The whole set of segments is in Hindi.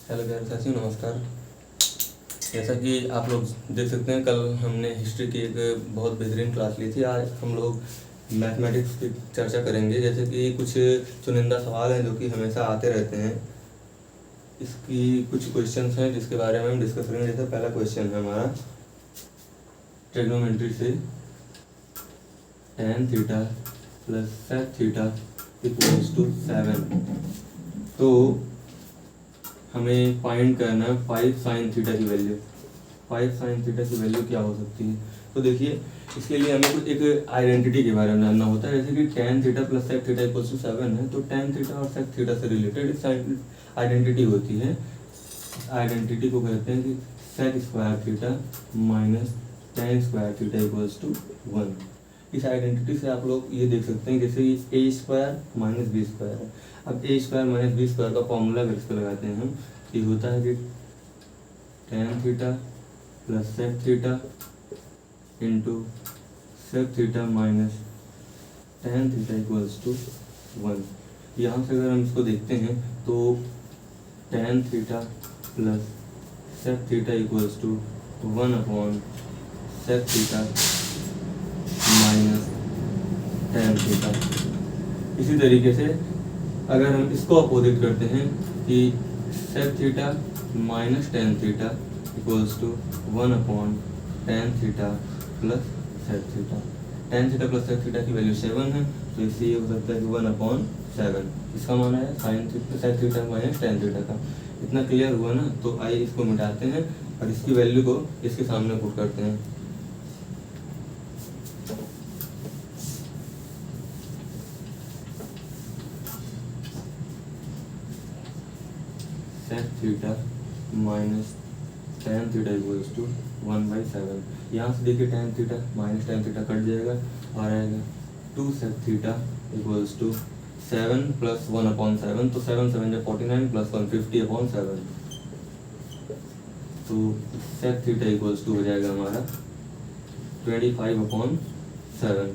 हेलो प्यारे साथियों, नमस्कार। जैसा कि आप लोग देख सकते हैं, कल हमने हिस्ट्री की एक बहुत बेहतरीन क्लास ली थी। आज हम लोग मैथमेटिक्स की चर्चा करेंगे। जैसे कि कुछ चुनिंदा सवाल हैं जो कि हमेशा आते रहते हैं। इसकी कुछ क्वेश्चंस हैं जिसके बारे में हम डिस्कस करेंगे। जैसे पहला क्वेश्चन है हमारा ट्रिग्नोमेट्री से tan theta plus sec theta equals to 7। तो हमें फाइंड करना है 5 sin थीटा की वैल्यू। 5 sin थीटा की वैल्यू क्या हो सकती है? तो देखिए, इसके लिए हमें कुछ एक आइडेंटिटी के बारे में जानना होता है। जैसे कि tan theta plus sec theta equals to 7 है, तो tan थीटा और sec थीटा से रिलेटेड इस आइडेंटिटी होती है। आइडेंटिटी को कहते हैं कि sec square theta minus tan square theta equals to 1। इस आइडेंटिटी से आप लोग ये देख सकते हैं जैसे ए स्क्वायर माइनस बी स्क्वायर है। अब ए स्क्वायर माइनस बी स्क्वायर का फॉर्मूला अगर इस पर लगाते हैं हम, ये होता है कि tan theta plus sec theta into sec theta minus tan theta equals to 1। यहाँ से अगर हम इसको देखते हैं तो tan theta plus sec theta equals to 1 upon sec theta minus tan theta. इसी तरीके से अगर हम इसको अपोजिट करते हैं कि sec theta minus tan theta equals to 1 upon tan theta plus sec theta. tan theta plus sec theta की वैल्यू 7 है, तो इससे ये हो सकता है कि 1 अपॉन 7। इसका माना है sin theta sec theta minus tan theta का। इतना क्लियर हुआ ना? तो आइए इसको मिटाते हैं और इसकी वैल्यू को इसके सामने पुट करते हैं। sec theta minus tan theta equals to 1/7। यहाँ से देखिए tan theta minus tan theta cut जाएगा और आएगा 2 sec theta equals to 7 plus 1 upon 7। तो 7 7 जो 49 प्लस 1 50 अपॉन 7। तो sec थीटा इक्वल्स टू हो जाएगा हमारा 25 अपॉन 7।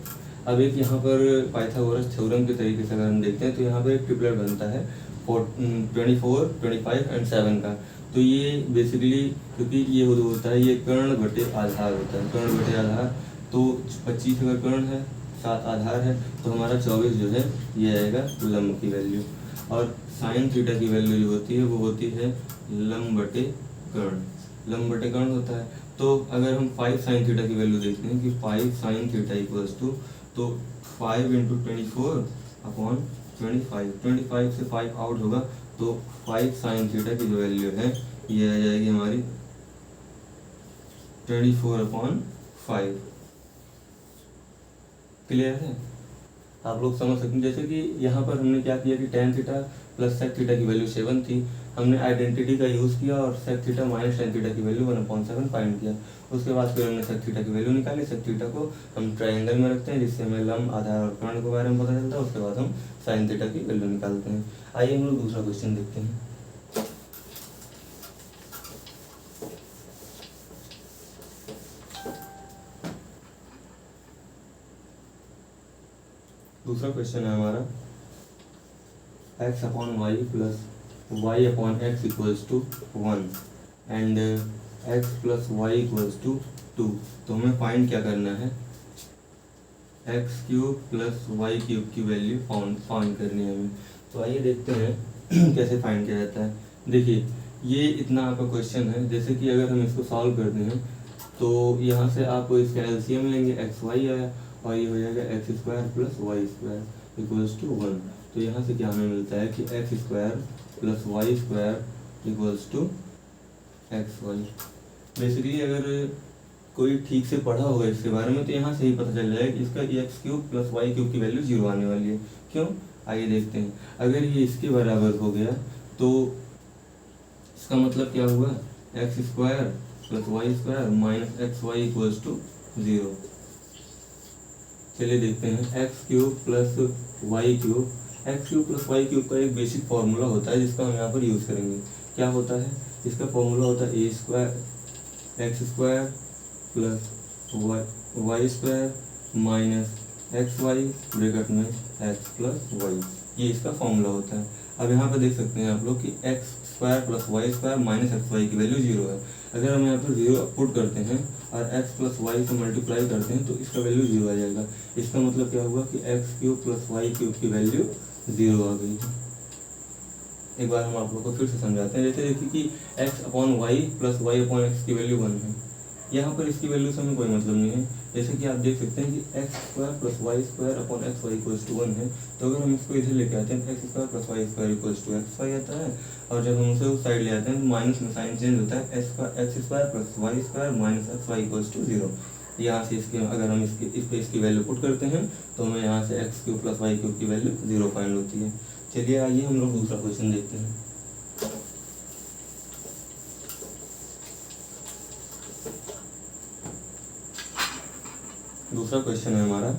अब एक यहाँ पर पाइथागोरस थ्योरम के तरीके से अगर हम देखते हैं तो यहाँ पर एक ट्रिपलेट बनता है 24, 25 एंड 7 का। तो ये बेसिकली, क्योंकि ये होता है ये कर्ण बटे आधार होता है, कर्ण बटे आधार। तो 25 अगर कर्ण है, 7 आधार है, तो हमारा 24 जो है ये आएगा लंब की वैल्यू। और साइन थीटा की वैल्यू जो होती है वो होती है लंब बटे कर्ण। लंब बटे कर्ण होता है। तो अगर हम 5 sin थीटा की वैल्यू देखते हैं कि 5 sin थीटा इक्वल्स टू, तो 5 इंटू 24 अपॉन 25। 25 से 5 आउट होगा, तो 5 sin थीटा की जो वैल्यू है ये आ जाएगी हमारी 24 अपॉन 5। क्लियर है? आप लोग समझ सकते हैं। जैसे कि यहाँ पर हमने क्या किया कि tan theta plus sec theta की वैल्यू 7 थी, हमने आइडेंटिटी का यूज़ किया और sec theta minus tan theta की वैल्यू 1/7 फाइंड किया। उसके बाद फिर हमने sec थीटा की वैल्यू निकाली। sec थीटा को हम ट्रायंगल में रखते हैं जिससे हमें लंब, आधार और कर्ण के बारे में पता चलता है। उसके बाद हम sin थीटा की वैल्यू निकालते हैं। आइए हम लोग दूसरा क्वेश्चन देखते हैं। दूसरा क्वेश्चन है हमारा x upon Y plus Y upon X equals to 1 and x plus Y equals to 2। तो हमें फाइंड क्या करना है? X cube plus Y cube की वैल्यू फाइंड करनी है हमें। तो आइए देखते हैं कैसे फाइंड किया जाता है। देखिए, ये इतना आपका क्वेश्चन है। जैसे कि अगर हम इसको सॉल्व करते हैं तो यहाँ से आप इसका एलसीएम लेंगे, एक्स वाई आया और ये हो जाएगा x square plus Y square equals to 1। तो यहाँ से क्या हमें मिलता है कि X square plus Y square equals to X Y. Basically अगर कोई ठीक से पढ़ा होगा इसके बारे में तो यहाँ से ही पता चल जाएगा कि इसका X cube plus Y cube की वैल्यू 0 आने वाली है। क्यों? आइए देखते हैं। अगर ये इसके बराबर हो गया तो इसका मतलब क्या हुआ? X square plus Y square minus x Y equals to 0। चलिए देखते हैं। X cube plus Y cube, X cube plus Y cube का एक बेसिक फार्मूला होता है जिसका हम यहाँ पर यूज़ करेंगे। क्या होता है? इसका फार्मूला होता है a square x square plus Y square minus x Y bracket में एक्स प्लस वाई। ये इसका फॉर्मूला होता है। अब यहाँ पे देख सकते हैं आप लोग कि X square plus Y square minus x Y की वैल्यू 0 है। अगर हम यहाँ पर 0 पुट करते हैं और एक्स प्लस वाई से मल्टीप्लाई करते हैं तो इसका वैल्यू 0 आ जाएगा। इसका मतलब क्या हुआ कि X cube plus Y cube की वैल्यू 0 आ गई है। एक बार हम आप लोग को फिर से समझाते हैं। जैसे देखिए कि X upon Y plus Y upon X की वैल्यू 1 है। यहाँ पर इसकी वैल्यू से हमें कोई मतलब नहीं है। जैसे कि आप देख सकते हैं कि X square plus Y square upon x Y equals to 1 है। तो अगर हम इसको इधर लेके आते हैं X square plus Y square equals to X Y आता है, और जब हम उसे उस साइड ले आते हैं तो माइनस में साइन चेंज होता है, x square plus Y square minus x Y equals to 0। यहाँ से इसके अगर हम इसकी वैल्यू पुट करते हैं तो हमें यहाँ से X cube plus Y cube की वैल्यू 0 फाइंड होती है। चलिए आइए हम लोग दूसरा क्वेश्चन देखते हैं। दूसरा क्वेश्चन है हमारा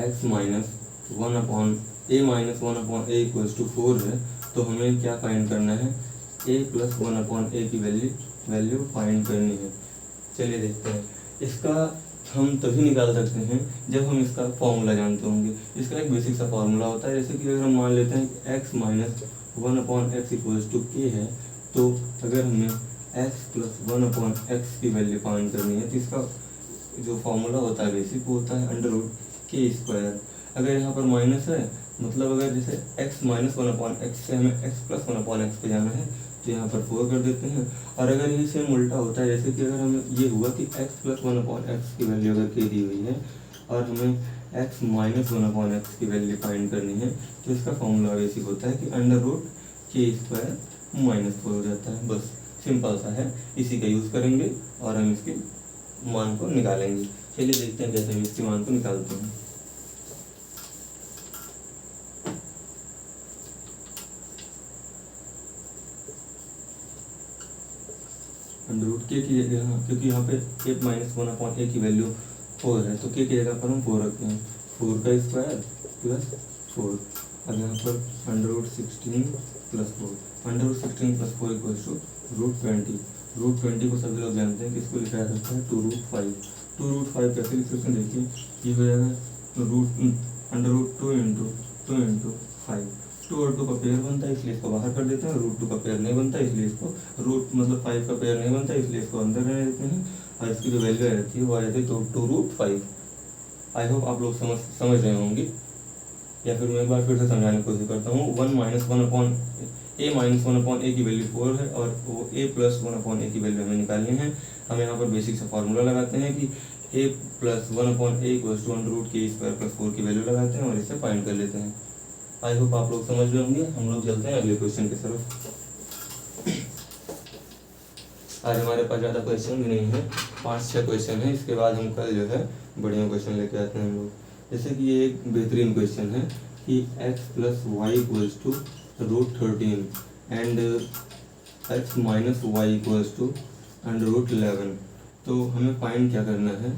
x minus 1 upon A minus 1 upon A equals to 4 है। तो हमें क्या फाइंड करना है, a प्लस 1 अपॉन ए की वैल्यू फाइंड करनी है। चलिए देखते हैं। इसका हम तभी निकाल सकते हैं जब हम इसका फॉर्मूला जानते होंगे। इसका एक बेसिक सा फॉर्मूला होता है। जैसे कि अगर हम मान लेते हैं कि x minus 1 upon X equals to K है, तो अगर हमें x प्लस 1 अपॉन एक्स की वैल्यू फाइंड करनी है तो इसका जो फॉर्मूला होता है बेसिक वो होता है अंडर रूट के स्क्वायर। अगर यहाँ पर माइनस है मतलब अगर जैसे x माइनस 1 अपॉन एक्स से हमें x प्लस 1 अपॉन एक्स पे जाना है तो यहाँ पर 4 कर देते हैं। और अगर ये सेम उल्टा होता है, जैसे कि अगर हमें ये हुआ कि x प्लस 1 अपॉन एक्स की वैल्यू अगर के दी हुई है और हमें x माइनस 1 अपॉन एक्स की वैल्यू फाइंड करनी है, तो इसका फॉर्मूला बेसिक होता है कि अंडर रूट के स्क्वायर माइनस 4 हो जाता है। बस सिंपल सा है, इसी का यूज़ करेंगे और हम इसके मान को निकालेंगे। चलिए देखते हैं कैसे हम इसके मान को निकालते हैं। अंडर रूट के की जगह, क्योंकि यहाँ पे ए माइनस 1 अपॉन ए की वैल्यू 4 है तो के की जगह पर हम 4 रखते हैं। 4 का स्क्वायर प्लस 4 और यहाँ पर under root 16 plus 4। Under root 16 plus 4 equals to root 20। Root 20 को सभी लोग जानते हैं कि इसको लिखा जा सकता है 2 रूट 5। 2 रूट 5 कैसे लिख सकते हैं, देखिए ये हो जाएगा रूट अंडर रूट 2 इंटू 5। 2 और 2 का पेयर बनता है इसलिए इसको बाहर कर देते हैं। रूट 2 का पेयर नहीं बनता इसलिए इसको रूट मतलब 5 का पेयर नहीं बनता इसलिए इसको अंदर रहने देते हैं और इसकी जो वैल्यू रहती है वो आ जाती है 2 रूट 5। आई होप आप लोग समझ रहे होंगे, या फिर मैं एक बार फिर से समझाने की कोशिश करता हूँ। 1 minus 1 upon A minus 1 upon ए की वैल्यू 4 है और वो ए प्लस 1 अपॉन ए की वैल्यू हमें निकालनी है। हम यहाँ पर बेसिक सा फॉर्मूला लगाते हैं कि a plus 1 upon A equals to under root के स्क्वायर प्लस 4 की वैल्यू लगाते हैं और इसे फाइंड कर लेते हैं। आई होप आप लोग समझ रहे होंगे। हम लोग चलते हैं अगले क्वेश्चन की तरफ। आज हमारे पास ज़्यादा क्वेश्चन भी नहीं है, 5-6 क्वेश्चन है। इसके बाद हम कल जो है बढ़िया क्वेश्चन लेके आते हैं हम लोग। जैसे कि ये एक बेहतरीन क्वेश्चन है कि x plus Y equals to root 13 and x minus Y equals to under root 11। तो हमें फाइंड क्या करना है,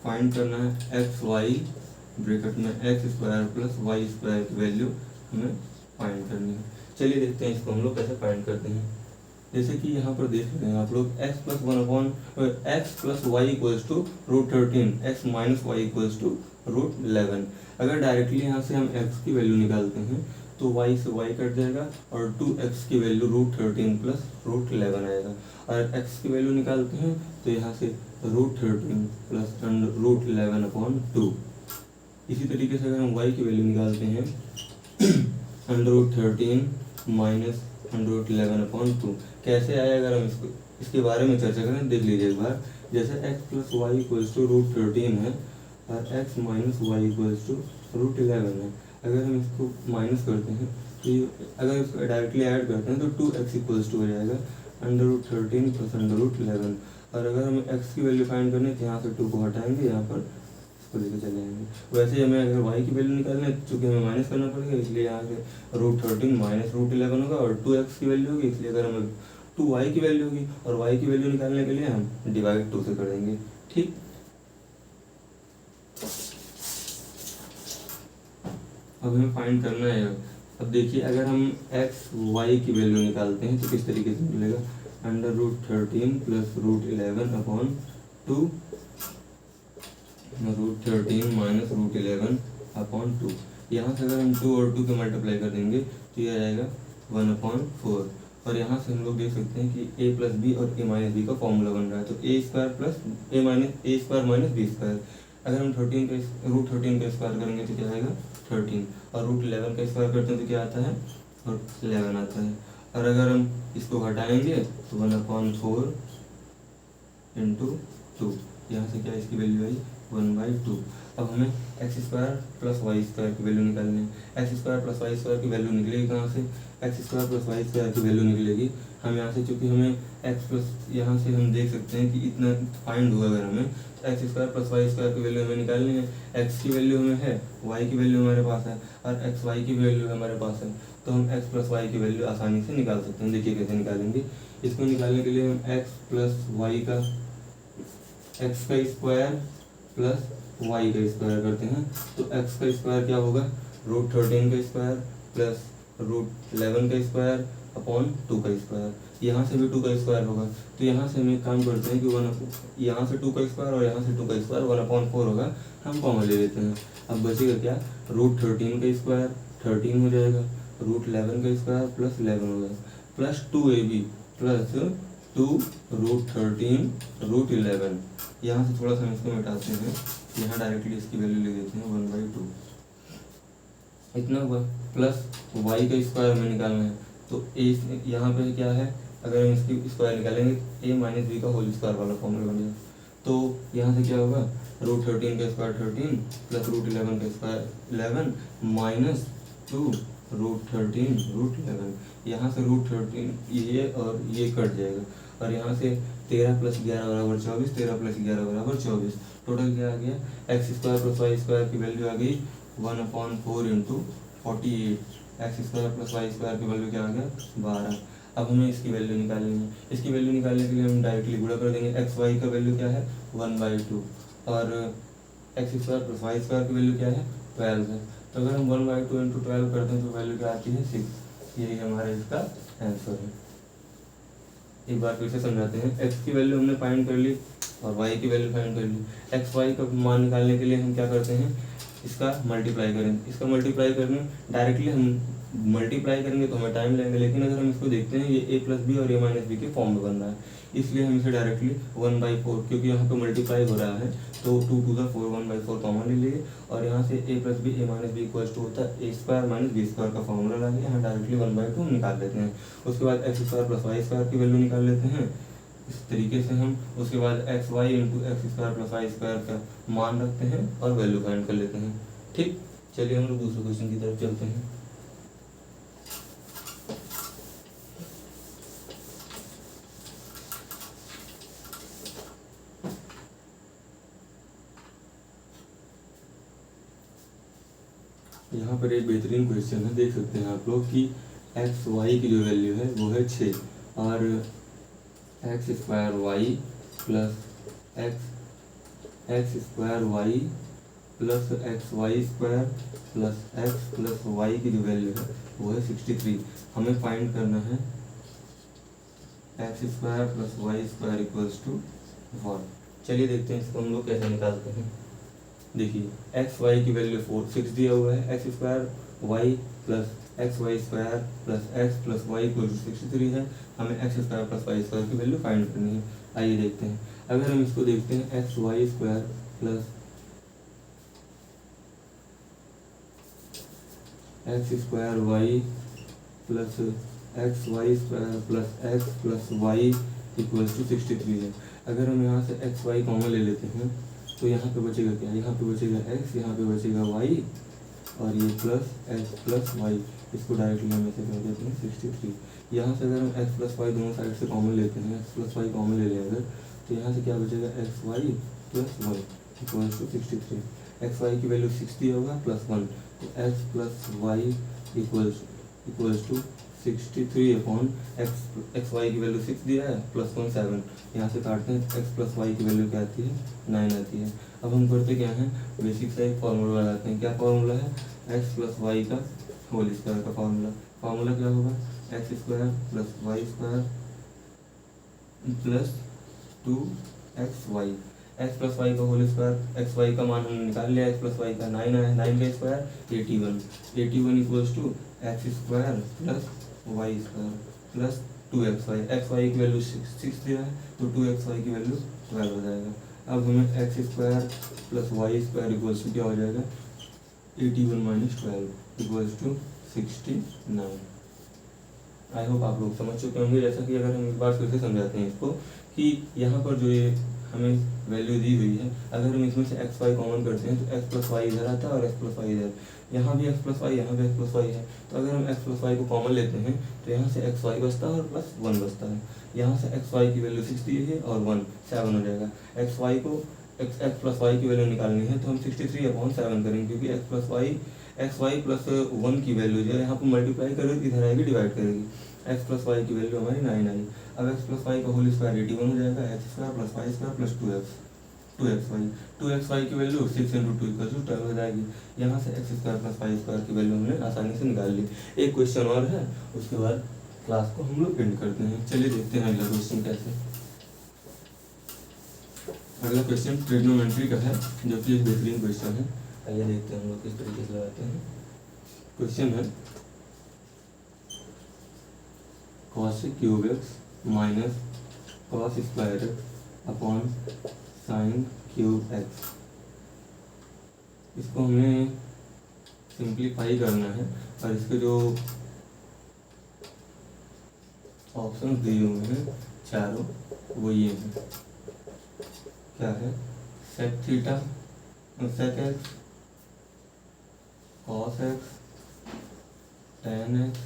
फाइंड करना है एक्स वाई ब्रैकेट में X square plus Y square की वैल्यू हमें फाइंड करनी है। चलिए देखते हैं इसको हम लोग कैसे फाइंड करते हैं। जैसे कि यहाँ पर देख रहे हैं आप लोग x plus 1 upon X plus Y equals to root 13 X minus Y equals to root 11। अगर डायरेक्टली यहाँ से हम x की वैल्यू निकालते हैं तो y से y कट जाएगा और 2x की वैल्यू रूट 13 प्लस रूट 11 आएगा। और x की वैल्यू निकालते हैं तो यहाँ से रूट 13 प्लस रूट 11 अपॉन 2। इसी तरीके से अगर हम y की वैल्यू निकालते हैं under root 13 minus under root 11 upon 2 कैसे आया, अगर हम इसके बारे में चर्चा करें देख लीजिए एक बार। जैसे x plus Y equals to root 13 है और x minus Y equals to root 11 है। अगर हम इसको माइनस करते हैं तो अगर इसको डायरेक्टली ऐड करते हैं तो 2x इक्वल्स टू हो जाएगा under root 13 plus under root 11। और अगर हमें x की वैल्यू फाइंड करनी है तो यहाँ से 2 को हटाएंगे, यहाँ पर इसको लेके चले जाएंगे। वैसे ही हमें अगर y की वैल्यू निकालना है चूँकि हमें माइनस करना पड़ेगा इसलिए यहाँ से रूट 13 माइनस रूट 11 होगा और 2x की वैल्यू होगी, इसलिए अगर हमें 2y की वैल्यू होगी और y की वैल्यू निकालने के लिए हम डिवाइड 2 से कर देंगे। ठीक, अब हमें फाइंड करना है। अब देखिए अगर हम x y की वैल्यू निकालते हैं तो किस तरीके से मिलेगा, under root 13 plus root 11 upon 2 root 13 minus root 11 upon 2। यहाँ से अगर हम 2 और 2 के मल्टीप्लाई कर देंगे तो ये आ जाएगा 1/4। और यहाँ से हम लोग देख सकते हैं कि a प्लस बी और a माइनस बी का फॉर्मूला बन रहा है। तो a square plus a square minus B square. अगर हम 13 का √13 का स्क्वायर करेंगे तो क्या आएगा 13, और √11 का स्क्वायर करते हैं तो क्या आता है √11 आता है। और अगर हम इसको घटाएंगे तो 1/4 इंटू 2, यहाँ से क्या इसकी वैल्यू आई 1/2। अब हमें x square plus Y square की वैल्यू निकालनी है। X square plus Y square की वैल्यू निकलेगी कहाँ से, x square plus Y square की वैल्यू निकलेगी हम यहाँ से, चूँकि हमें एक्स प्लस, यहाँ से हम देख सकते हैं कि इतना फाइंड हुआ अगर हमें, तो X square plus Y square की वैल्यू हमें निकालनी है। एक्स की वैल्यू हमें है, वाई की वैल्यू हमारे पास है, और एक्स वाई की वैल्यू हमारे पास है, तो हम एक्स प्लस वाई की वैल्यू आसानी से निकाल सकते हैं। देखिए कैसे निकालेंगे। इसको निकालने के लिए हम एक्स प्लस वाई का, एक्स का स्क्वायर प्लस वाई का स्क्वायर करते हैं। तो एक्स का स्क्वायर क्या होगा √13 का स्क्वायर प्लस √11 का स्क्वायर अपॉन 2 का स्क्वायर। यहाँ से भी 2 का स्क्वायर होगा, तो यहाँ से हम एक काम करते हैं कि यहाँ से 2 का स्क्वायर और यहाँ से 2 का स्क्वायर 1/4 होगा, हम कॉमन ले लेते हैं। अब बचेगा क्या √13 का स्क्वायर 13 हो जाएगा, √11 का स्क्वायर प्लस 11 होगा, प्लस 2ab प्लस 2√13 √11। यहाँ से थोड़ा सा हम इसको मिटाते हैं, यहाँ डायरेक्टली इसकी वैल्यू ले देते हैं 1/2, इतना हुआ। प्लस वाई का स्क्वायर हमें निकालना है, तो ए यहाँ पे क्या है, अगर हम इसकी स्क्वायर निकालेंगे a माइनस बी का होल स्क्वायर वाला फॉर्मूला बन जाएगा। तो यहाँ से क्या होगा √13 का स्क्वायर 13 प्लस √11 का स्क्वायर 11 माइनस 2 √13 √11। यहाँ से √13 ये और ये कट जाएगा, और यहाँ से 13 प्लस 11 बराबर 24, 13 प्लस 11 बराबर 24। टोटल क्या आ गया X square plus Y square की वैल्यू आ गई 1/4 into 48। X square plus Y square की वैल्यू क्या आ गया 12। अब हमें इसकी वैल्यू निकालनी है। इसकी वैल्यू निकालने के लिए हम डायरेक्टली गुणा कर देंगे। एक्स वाई का वैल्यू क्या है 1/2, और X square plus Y square की वैल्यू क्या है 12 है। तो अगर हम 1/2 इंटू 12 करते हैं तो वैल्यू क्या आती है 6। यही हमारा इसका आंसर है। एक बार फिर से समझाते हैं। एक्स की वैल्यू हमने फाइंड कर ली और वाई की वैल्यू फाइंड कर ली। एक्स वाई का मान निकालने के लिए हम क्या करते हैं, इसका मल्टीप्लाई करेंगे। इसका मल्टीप्लाई करने डायरेक्टली हम मल्टीप्लाई करेंगे तो हमें टाइम लगेगा, लेकिन अगर हम इसको देखते हैं ये a प्लस बी और a माइनस बी के फॉर्म में बन रहा है, इसलिए हम इसे डायरेक्टली 1/4, क्योंकि यहाँ पे मल्टीप्लाई हो रहा है तो 2 2 4 1/4 कॉमन ले लिए, और यहाँ से a plus B a minus B equal to होता है a square minus B square का फॉर्मूला लाके यहाँ डायरेक्टली 1/2 निकाल लेते हैं। उसके बाद X square plus Y square की वैल्यू निकाल लेते हैं इस तरीके से हम। उसके बाद X Y into X square plus Y square का मान रखते हैं और वैल्यू फाइंड कर लेते हैं। ठीक, चलिए हम लोग दूसरे क्वेश्चन की तरफ चलते हैं। यहाँ पर एक बेहतरीन क्वेश्चन है, देख सकते हैं आप लोग कि एक्स वाई की जो वैल्यू है वो है 6, और X square Y plus x square Y plus x Y square plus x plus Y की जो वैल्यू है वो है 63। हमें फाइंड करना है x square plus Y square equals to 1। चलिए देखते हैं इसको हम लोग कैसे निकालते हैं। देखिए एक्स वाई की वैल्यू 6 दिया हुआ है, x square Y plus x Y square plus x plus y equal to 63 है। हमें x square plus Y square की वैल्यू फाइंड करनी है। आइए देखते हैं। अगर हम इसको देखते हैं x Y square plus x square Y plus x Y square plus x plus y equal to 63 है। अगर हम यहाँ से एक्स वाई कॉमन ले लेते हैं तो यहाँ पे बचेगा क्या, यहाँ पे बचेगा x, यहाँ पे बचेगा y, और ये प्लस x प्लस वाई, इसको डायरेक्टली हम ऐसे कह देते हैं 63। यहाँ से अगर हम x प्लस वाई दोनों साइड से कॉमन लेते हैं, x प्लस वाई कॉमन ले लें अगर, तो यहाँ से क्या बचेगा x y plus Y equals to 63। X Y की वैल्यू 6 दिया होगा प्लस 1, तो x plus Y equals to 63 upon x Y की वैल्यू 6 दिया है प्लस 1 7। यहाँ से काटते हैं एक्स प्लस वाई की वैल्यू क्या आती है 9 आती है। अब हम करते क्या हैं, बेसिक सा एक फॉर्मूला लगाते हैं। क्या फॉर्मूला है, एक्स प्लस वाई का होल स्क्वायर का फॉर्मूला क्या होगा, x square plus Y square plus 2 y. X plus y का होल स्क्वायर, एक्स वाई का मान हमने निकाल लिया, एक्स प्लस वाई का 9 आया, 9 का square 81 equals to x square plus Y square plus 2xy, xy की वैल्यू 6 दिया है तो 2xy की वैल्यू 12 हो जाएगा। अब हमें x square plus Y square equals to क्या हो जाएगा, 81 minus 12 equals to 69। I hope आप लोग समझ चुके होंगे। जैसा कि अगर हम एक बार फिर से समझाते हैं इसको कि यहाँ पर जो ये हमें वैल्यू दी हुई है, अगर हम इसमें से एक्स वाई कॉमन करते हैं तो एक्स प्लस वाई इधर आता है और एक्स प्लस वाई इधर, यहाँ भी एक्स प्लस वाई, यहाँ भी एक्स प्लस वाई है। तो अगर हम एक्स प्लस वाई को कॉमन लेते हैं तो यहाँ से एक्स वाई बचता है और प्लस 1 बचता है। यहाँ से एक्स वाई की वैल्यू 6 दी है और 1 7 हो जाएगा। एक्स वाई को एक्स प्लस वाई की वैल्यू निकालनी है तो हम 63/7 करेंगे, क्योंकि एक्स वाई प्लस 1 की वैल्यू जो है यहाँ पर मल्टीप्लाई करेगी, इधर आएगी डिवाइड करेगी। एक्स प्लस वाई की वैल्यू हमारी 9 आई। अब एक्स प्लस वाई का होल स्क्वायर 81 हो जाएगा, x square plus Y square plus 2x y की वैल्यू 6 × 2 = 12 हो जाएगी। यहाँ से x square plus Y square की वैल्यू हमने आसानी से निकाल ली। एक क्वेश्चन और है, उसके बाद क्लास को हम लोग एंड करते हैं। चलिए देखते हैं अगला क्वेश्चन कैसे। अगला क्वेश्चन ट्रिग्नोमेट्री का है, जो कि एक बेहतरीन क्वेश्चन है। आइए देखते हैं हम लोग किस तरीके से लगाते हैं। क्वेश्चन है cos cube x minus cos square x upon sine cube x. इसको हमें सिंप्लीफाई करना है और इसके जो ऑप्शन दिए हुए हैं चारों वो ये हैं। क्या है, sec theta, sec x, cos x, tan x,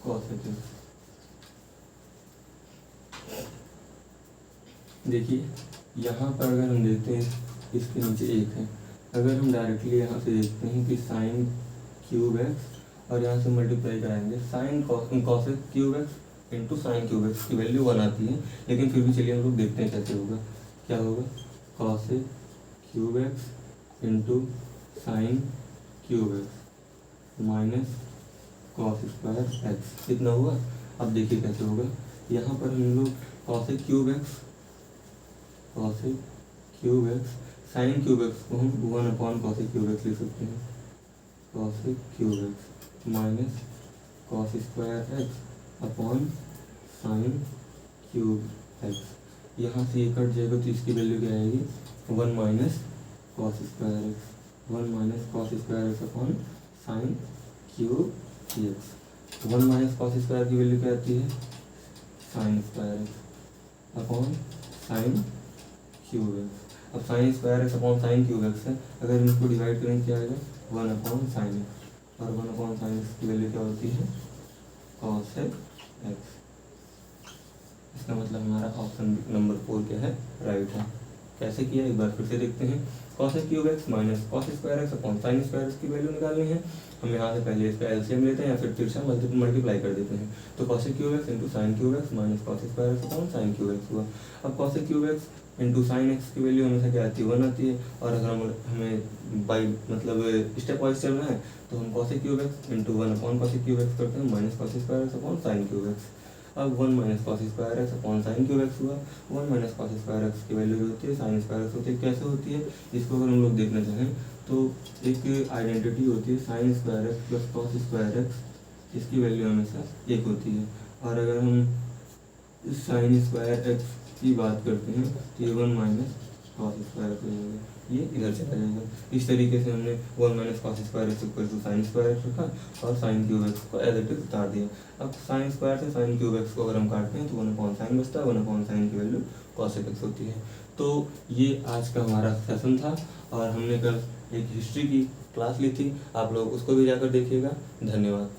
cos x. देखिए यहाँ पर अगर हम देखते हैं इसके नीचे एक है, अगर हम डायरेक्टली यहाँ से देखते हैं कि साइन क्यूब एक्स और यहाँ से मल्टीप्लाई कराएंगे sine cos cube x into sine cube x की वैल्यू 1 आती है। लेकिन फिर भी चलिए हम लोग देखते हैं कैसे होगा। क्या होगा, cos cube x into sine cube x minus cos square x, कितना हुआ। अब देखिए कैसे होगा। यहाँ पर हम लोग cos cube x sign cube x को हम 1/cos क्यूब एक्स लिख सकते हैं। Cos cube x minus cos square x upon sine cube x. यहाँ से ये कट जाएगा तो इसकी वैल्यू क्या आएगी, 1 minus cos square x, 1 minus cos square x upon sine cube x. 1 minus cos square की वैल्यू क्या आती है, sine square x upon sine cube x. अब sine square x upon sine cube x है, अगर हम इसको डिवाइड करेंगे क्या आएगा, 1/sin एक्स, और 1/sin एक्स की वैल्यू क्या होती है, कॉस एक्स। इसका मतलब हमारा ऑप्शन नंबर 4 क्या है, राइट है। कैसे किया एक बार फिर से देखते हैं। Cos cube x minus cos square x upon sign square x की वैल्यू निकालनी है। हम यहाँ से पहले इसका एलसीएम लेते हैं या फिर तिरछा मल्टीप्लाई कर देते हैं। तो cos cube x into sine cube x minus cos square x upon sine cube x हुआ। अब cos cube x into sine x की वैल्यू हमेशा क्या आती है, 1 आती है। और अगर हमें बाई मतलब स्टेप वाइज चलना है तो हम cos cube x into 1/cos cube x करते हैं minus cos square x upon sine cube x. अब 1 minus cos square x upon sine cube x हुआ। 1 माइनस कॉस स्क्वायर एक्स की वैल्यू जो होती है साइन स्क्वायर एक्स होती है। कैसे होती है इसको अगर हम लोग देखना चाहें तो एक आइडेंटिटी होती है sine square x plus cos square x, इसकी वैल्यू हमेशा 1 होती है। और अगर हम साइन स्क्वायर एक्स की बात करते हैं तो ये 1 माइनस कॉस स्क्वायर एक्स हो जाएगा, ये इधर चला जाएगा। इस तरीके से हमने 1 minus cos square x equal to sine square x रखा और साइन क्यूब एक्स को एज इट इज उतार दिया। अब साइन स्क्वायर से साइन क्यूब एक्स को अगर हम काटते हैं तो 1/sin बचता है, 1/sin की वैल्यू कॉस एक्स होती है। तो ये आज का हमारा सेशन था और हमने कल एक हिस्ट्री की क्लास ली थी, आप लोग उसको भी जाकर देखिएगा। धन्यवाद।